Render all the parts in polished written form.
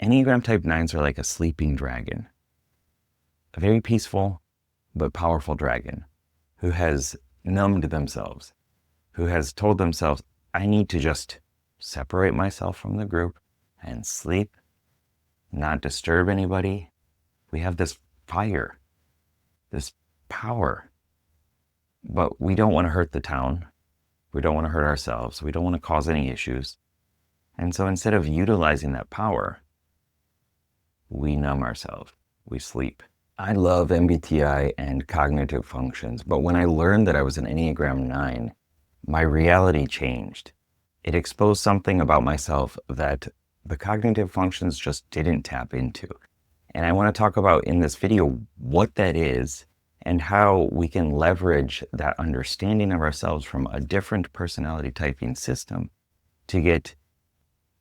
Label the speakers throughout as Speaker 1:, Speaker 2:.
Speaker 1: Enneagram Type 9s are like a sleeping dragon, a very peaceful but powerful dragon who has numbed themselves, who has told themselves, I need to just separate myself from the group and sleep, not disturb anybody. We have this fire, this power, but we don't want to hurt the town. We don't want to hurt ourselves. We don't want to cause any issues. And so instead of utilizing that power, we numb ourselves. We sleep. I love MBTI and cognitive functions, but when I learned that I was an Enneagram 9, my reality changed. It exposed something about myself that the cognitive functions just didn't tap into. And I want to talk about in this video what that is and how we can leverage that understanding of ourselves from a different personality typing system to get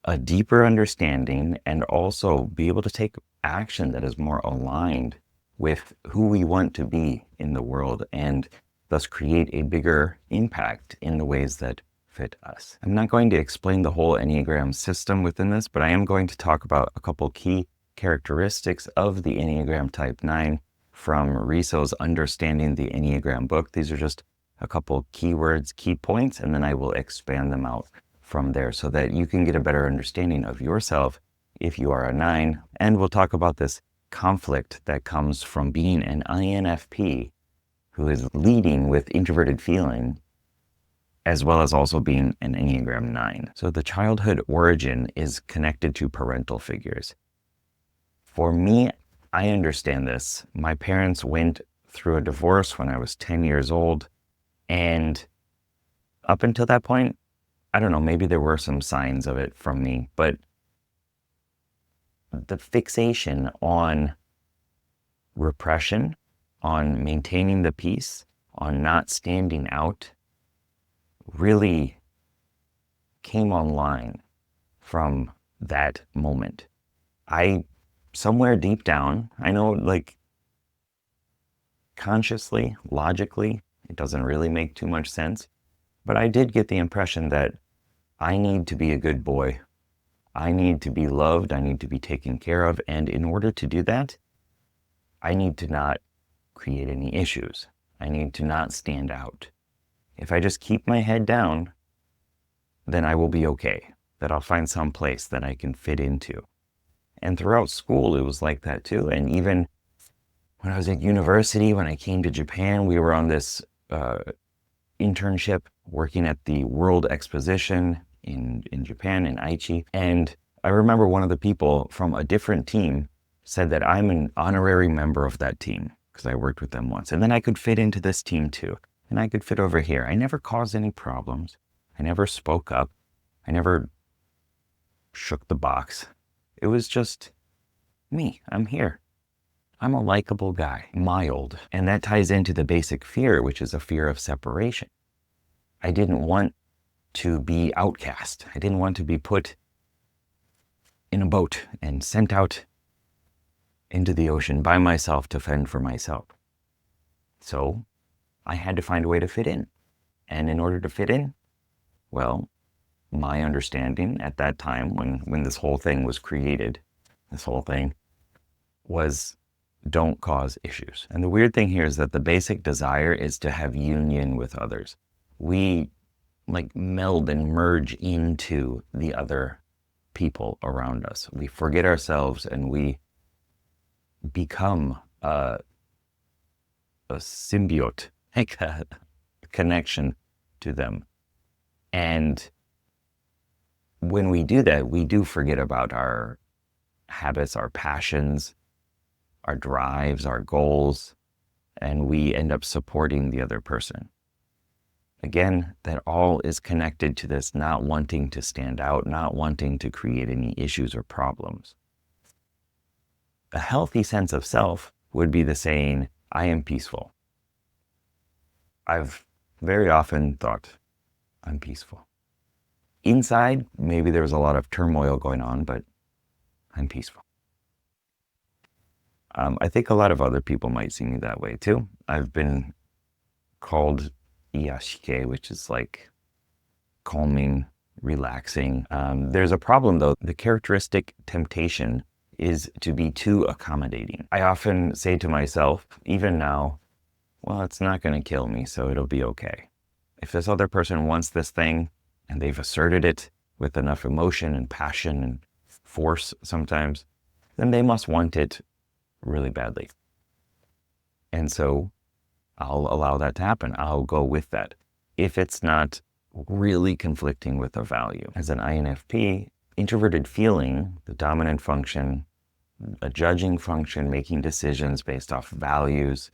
Speaker 1: a deeper understanding and also be able to take action that is more aligned with who we want to be in the world and thus create a bigger impact in the ways that fit us. I'm not going to explain the whole Enneagram system within this, but I am going to talk about a couple key characteristics of the Enneagram Type 9 from Riso's Understanding the Enneagram book. These are just a couple keywords, key points, and then I will expand them out from there so that you can get a better understanding of yourself if you are a 9. And we'll talk about this conflict that comes from being an INFP who is leading with introverted feeling, as well as also being an Enneagram 9. So the childhood origin is connected to parental figures. For me, I understand this. My parents went through a divorce when I was 10 years old. And up until that point, I don't know, maybe there were some signs of it from me, but the fixation on repression, on maintaining the peace, on not standing out, really came online from that moment. I, somewhere deep down, I know like consciously, logically, it doesn't really make too much sense, but I did get the impression that I need to be a good boy. I need to be loved. I need to be taken care of. And in order to do that, I need to not create any issues. I need to not stand out. If I just keep my head down, then I will be okay. That I'll find some place that I can fit into. And throughout school, it was like that too. And even when I was at university, when I came to Japan, we were on this internship working at the World Exposition in Japan, in Aichi. And I remember one of the people from a different team said that I'm an honorary member of that team because I worked with them once. And then I could fit into this team too. And I could fit over here. I never caused any problems. I never spoke up. I never shook the box. It was just me. I'm here. I'm a likable guy, mild. And that ties into the basic fear, which is a fear of separation. I didn't want to be outcast. I didn't want to be put in a boat and sent out into the ocean by myself to fend for myself. So I had to find a way to fit in. And in order to fit in, well, my understanding at that time when this whole thing was created, this whole thing was don't cause issues. And the weird thing here is that the basic desire is to have union with others. We like meld and merge into the other people around us. We forget ourselves and we become a symbiote, like a connection to them. And when we do that, we do forget about our habits, our passions, our drives, our goals, and we end up supporting the other person. Again, that all is connected to this not wanting to stand out, not wanting to create any issues or problems. A healthy sense of self would be the saying, I am peaceful. I've very often thought, I'm peaceful. Inside, maybe there's a lot of turmoil going on, but I'm peaceful. I think a lot of other people might see me that way too. I've been called iyashike, which is like calming, relaxing. There's a problem though. The characteristic temptation is to be too accommodating. I often say to myself, even now, well, it's not going to kill me, so it'll be okay. If this other person wants this thing and they've asserted it with enough emotion and passion and force sometimes, then they must want it really badly. And so I'll allow that to happen. I'll go with that. If it's not really conflicting with a value. As an INFP, introverted feeling, the dominant function, a judging function, making decisions based off values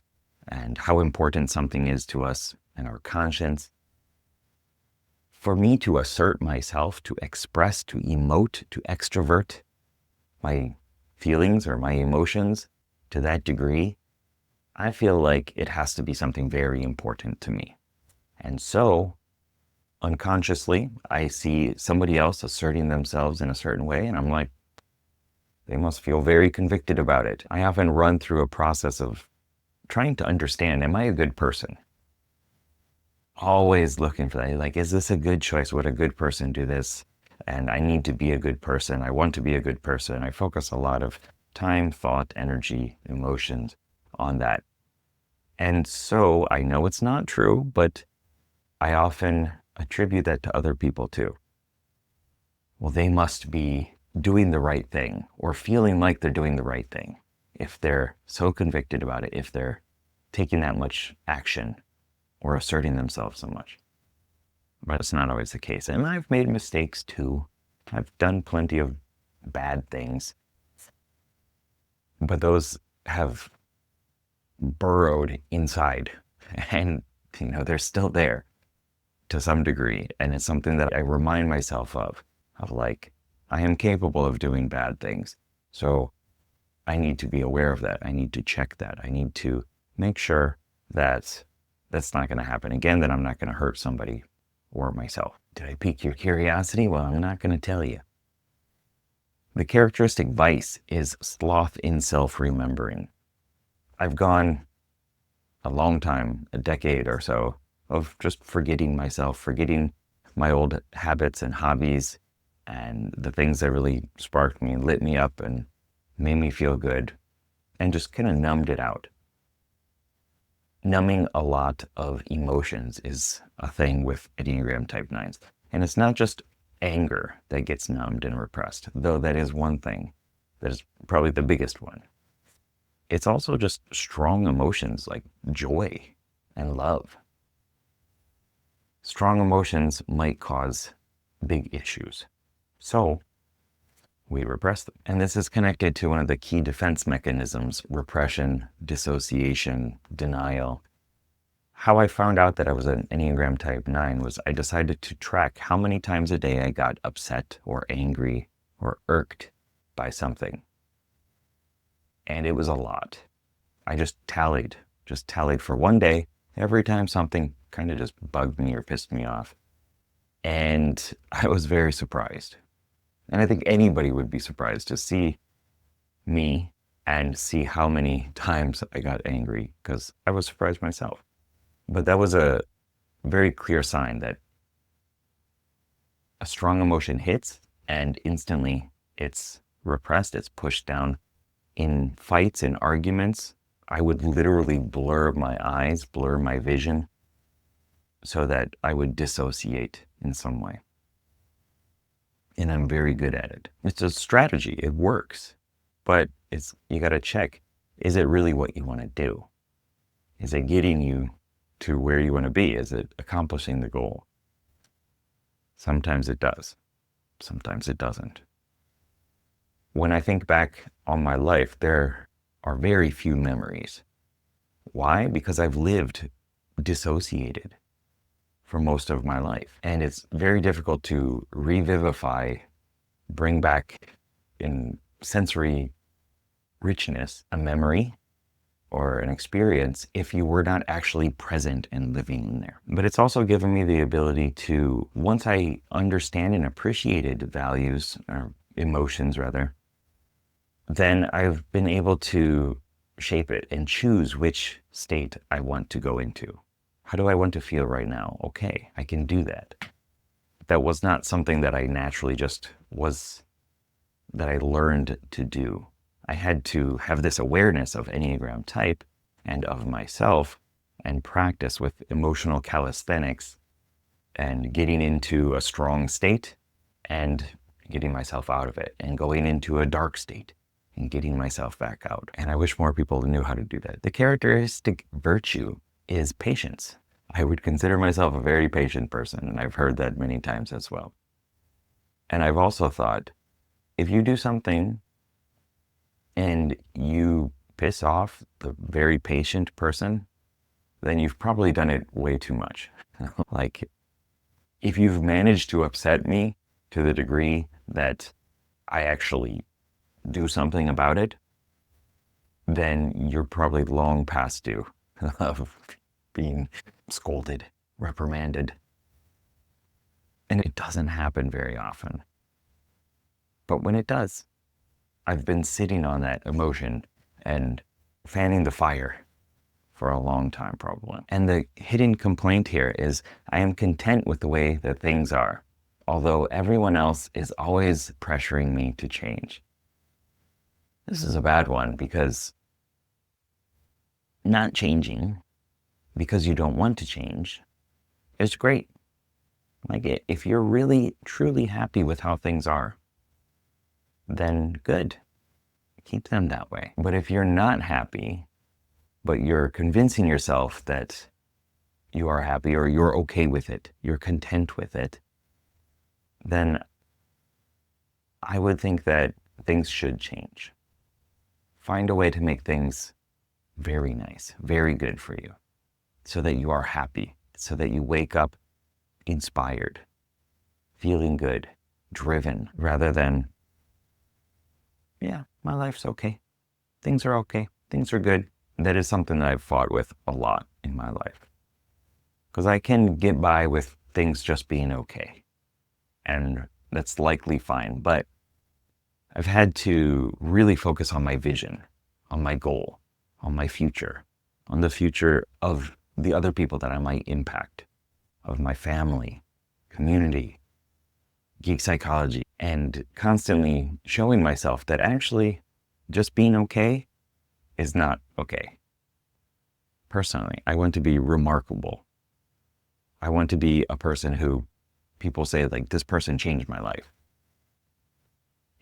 Speaker 1: and how important something is to us and our conscience. For me to assert myself, to express, to emote, to extrovert my feelings or my emotions to that degree, I feel like it has to be something very important to me. And so, unconsciously, I see somebody else asserting themselves in a certain way, and I'm like, they must feel very convicted about it. I often run through a process of trying to understand, am I a good person? Always looking for that. Like, is this a good choice? Would a good person do this? And I need to be a good person. I want to be a good person. I focus a lot of time, thought, energy, emotions on that. And so I know it's not true, but I often attribute that to other people too. Well, they must be doing the right thing or feeling like they're doing the right thing if they're so convicted about it, if they're taking that much action or asserting themselves so much. But it's not always the case. And I've made mistakes too. I've done plenty of bad things. But those have burrowed inside. And, they're still there to some degree. And it's something that I remind myself of like, I am capable of doing bad things. So I need to be aware of that. I need to check that. I need to make sure that that's not going to happen again, that I'm not going to hurt somebody or myself. Did I pique your curiosity? Well, I'm not going to tell you. The characteristic vice is sloth in self-remembering. I've gone a long time, a decade or so, of just forgetting myself, forgetting my old habits and hobbies and the things that really sparked me and lit me up and made me feel good, and just kind of numbed it out. Numbing a lot of emotions is a thing with Enneagram Type 9s. And it's not just anger that gets numbed and repressed, though that is one thing that is probably the biggest one. It's also just strong emotions like joy and love. Strong emotions might cause big issues. So we repress them. And this is connected to one of the key defense mechanisms: repression, dissociation, denial. How I found out that I was an Enneagram Type 9 was I decided to track how many times a day I got upset or angry or irked by something. And it was a lot. I just tallied for one day, every time something kind of just bugged me or pissed me off. And I was very surprised. And I think anybody would be surprised to see me and see how many times I got angry, because I was surprised myself. But that was a very clear sign that a strong emotion hits and instantly it's repressed, it's pushed down. In fights, in arguments, I would literally blur my eyes, blur my vision, so that I would dissociate in some way. And I'm very good at it. It's a strategy, it works. But you gotta check, is it really what you wanna do? Is it getting you to where you wanna be? Is it accomplishing the goal? Sometimes it does, sometimes it doesn't. When I think back on my life, there are very few memories. Why? Because I've lived dissociated for most of my life. And it's very difficult to revivify, bring back in sensory richness a memory or an experience if you were not actually present and living in there. But it's also given me the ability to, once I understand and appreciated values, or emotions rather, then I've been able to shape it and choose which state I want to go into. How do I want to feel right now? Okay, I can do that. That was not something that I naturally just was, that I learned to do. I had to have this awareness of Enneagram Type and of myself and practice with emotional calisthenics and getting into a strong state and getting myself out of it, and going into a dark state and getting myself back out. And I wish more people knew how to do that. The characteristic virtue is patience. I would consider myself a very patient person, and I've heard that many times as well. And I've also thought, if you do something and you piss off the very patient person, then you've probably done it way too much. Like, if you've managed to upset me to the degree that I actually do something about it, then you're probably long past due of being scolded, reprimanded. And it doesn't happen very often. But when it does, I've been sitting on that emotion and fanning the fire for a long time, probably. And the hidden complaint here is I am content with the way that things are, although everyone else is always pressuring me to change. This is a bad one, because not changing because you don't want to change is great. Like, if you're really, truly happy with how things are, then good. Keep them that way. But if you're not happy, but you're convincing yourself that you are happy or you're okay with it, you're content with it, then I would think that things should change. Find a way to make things very nice, very good for you, so that you are happy, so that you wake up inspired, feeling good, driven, rather than, yeah, my life's okay. Things are okay. Things are good. That is something that I've fought with a lot in my life. Because I can get by with things just being okay. And that's likely fine. But I've had to really focus on my vision, on my goal, on my future, on the future of the other people that I might impact, of my family, community, Geek psychology, and constantly showing myself that actually just being okay is not okay. Personally, I want to be remarkable. I want to be a person who people say, like, this person changed my life.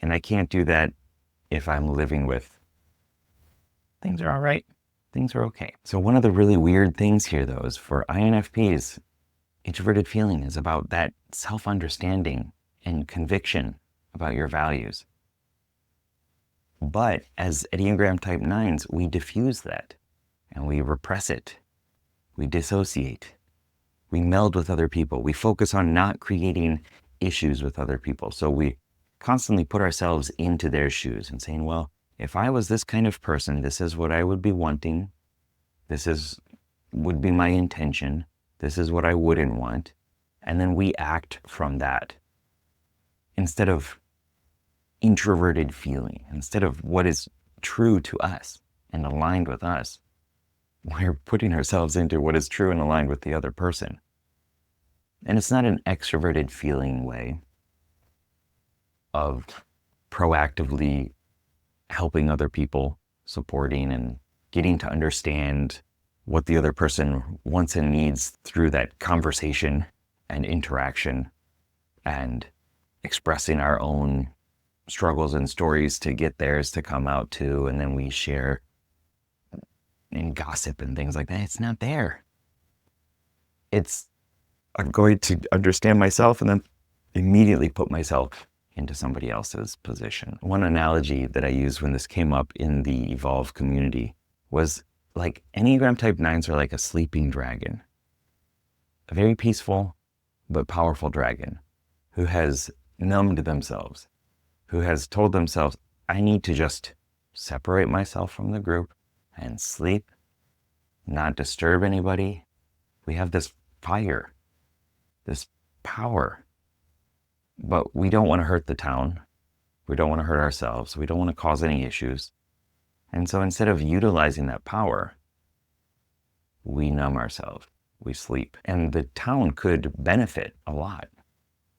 Speaker 1: And I can't do that if I'm living with, things are all right, things are okay. So one of the really weird things here, though, is for INFPs, introverted feeling is about that self-understanding and conviction about your values. But as Enneagram Type 9s, we diffuse that and we repress it. We dissociate. We meld with other people. We focus on not creating issues with other people. So we constantly put ourselves into their shoes and saying, well, if I was this kind of person, this is what I would be wanting. Would be my intention. This is what I wouldn't want. And then we act from that. Instead of introverted feeling, instead of what is true to us and aligned with us, we're putting ourselves into what is true and aligned with the other person. And it's not an extroverted feeling way of proactively helping other people, supporting and getting to understand what the other person wants and needs through that conversation and interaction, and expressing our own struggles and stories to get theirs to come out too, and then we share and gossip and things like that. It's not there. It's, I'm going to understand myself and then immediately put myself into somebody else's position. One analogy that I used when this came up in the Evolve community was, like, Enneagram Type 9s are like a sleeping dragon, a very peaceful but powerful dragon who has numbed themselves, who has told themselves, I need to just separate myself from the group and sleep, not disturb anybody. We have this fire, this power, but we don't want to hurt the town. We don't want to hurt ourselves. We don't want to cause any issues. And so instead of utilizing that power, we numb ourselves, we sleep. And the town could benefit a lot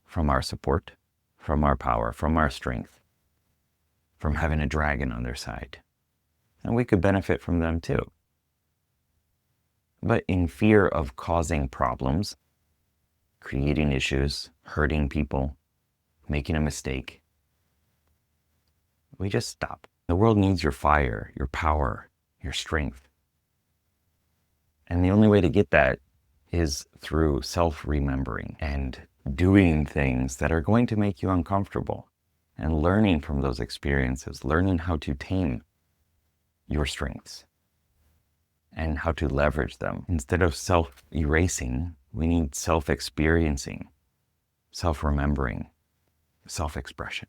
Speaker 1: from our support, from our power, from our strength. from having a dragon on their side. And we could benefit from them too. But in fear of causing problems, creating issues, hurting people, making a mistake, we just stop. The world needs your fire, your power, your strength. And the only way to get that is through self-remembering and doing things that are going to make you uncomfortable and learning from those experiences, learning how to tame your strengths and how to leverage them. Instead of self-erasing, we need self-experiencing, self-remembering, self-expression.